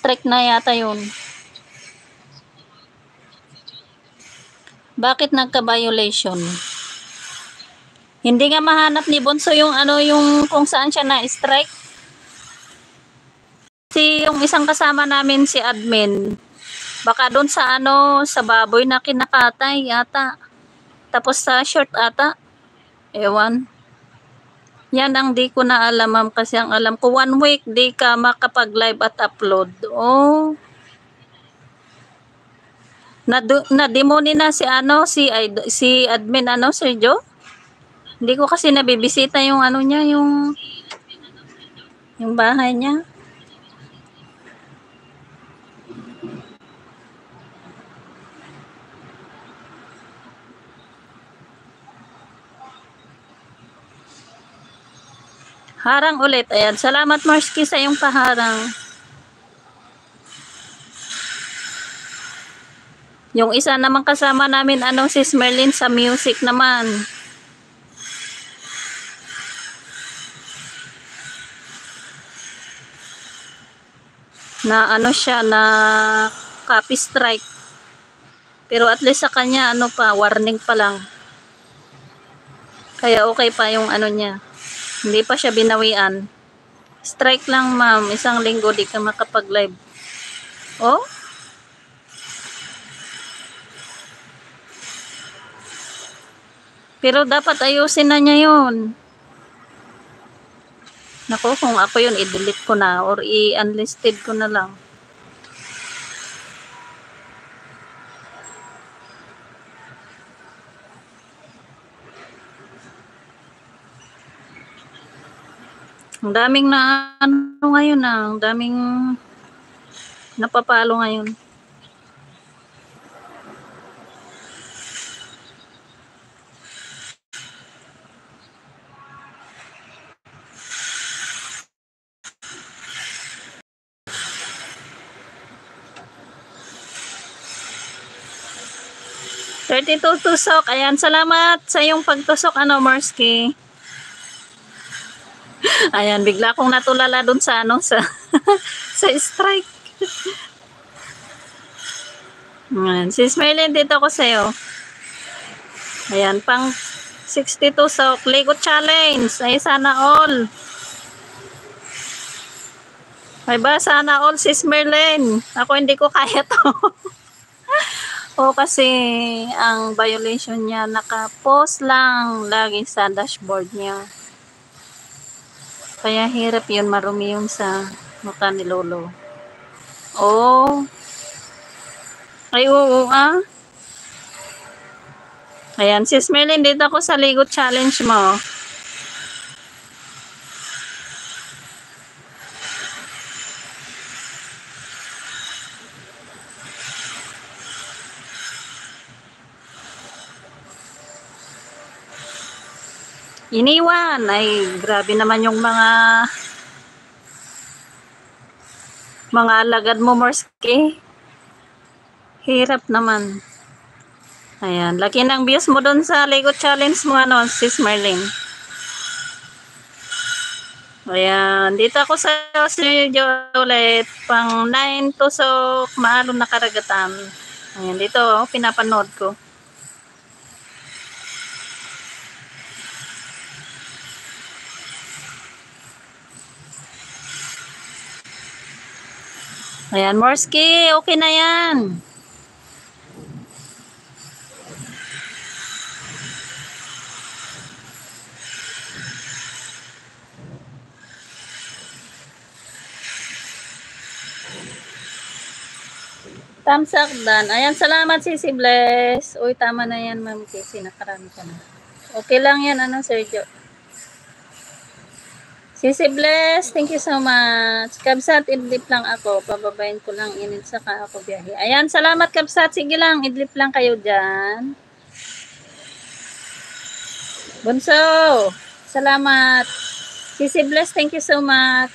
strike na yata yun. Bakit nagka-violation? Hindi nga mahanap ni Bonso yung ano, yung kung saan siya na-strike. Si yung isang kasama namin si admin, baka doon sa ano, sa baboy na kinakatay yata. Tapos sa short ata. Ewan. Yan ang di ko na alam, ma'am, kasi ang alam ko 1 week di ka makapag-live at upload. Oh. Na-demoni na si ano, si admin ano, Sir Joe? Hindi ko kasi nabibisita yung ano niya, yung bahay niya. Harang ulit. Ayan. Salamat, Marski, sa iyong paharang. Yung isa naman kasama namin, ano, si Smerlin sa music naman. Na ano siya, na copy strike. Pero at least sa kanya, ano pa, warning pa lang. Kaya okay pa yung ano niya. Hindi pa siya binawian. Strike lang, ma'am. 1 linggo di ka makapag-live. Oh? Pero dapat ayusin na niya yun. Naku, kung ako yun, i-delete ko na or i-unlisted ko na lang. Ang daming na ano ngayon ang daming napapalo ngayon. $32 tusok. Ayan, salamat sa iyong pagtusok, ano, Marski. Ayan, bigla akong natulala dun sa ano, sa sa strike. Ayan, si Smerlin, dito ko sa'yo. Ayan, pang 62 tusok. Lego challenge. Ay, sana all. Ay ba, sana all si Smerlin. Ako hindi ko kaya to. O kasi ang violation niya naka-post lang lagi sa dashboard niya. Kaya hirap yun, marumi yun sa mukha ni Lolo. Oh. Ay, oo ah. Ayan, sis Merlin, dito ako sa Lego Challenge mo. Iniwan. Ay, grabe naman yung mga alagad mo, Morski. Hirap naman. Ayan, laki ng views mo doon sa Lego Challenge mo, ano, sis Merlin. Ayan, dito ako sa ulit, pang 9 tusok, maalon na karagatan. Ayan, dito, pinapanood ko. Ayan, Morski, okay na yan. Thumbs up dan. Ayan, salamat Sisi Bless. Uy, tama na yan, Ma'am Casey. Nakarami ka na. Okay lang yan, ano, Sergio. Sisi Bless, thank you so much. Kabsat, idlip lang ako. Pababayin ko lang init saka ako biyahe. Ayan, salamat Kabsat. Sige lang, idlip lang kayo dyan. Bunso, salamat. Sisi Bless, thank you so much.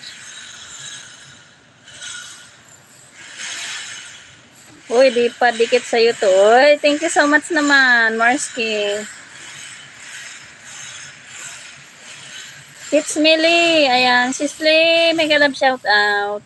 Uy, di pa dikit sa'yo to. Uy, thank you so much naman, Marski. It's Millie. Ayan, Sisli, may galab shout out.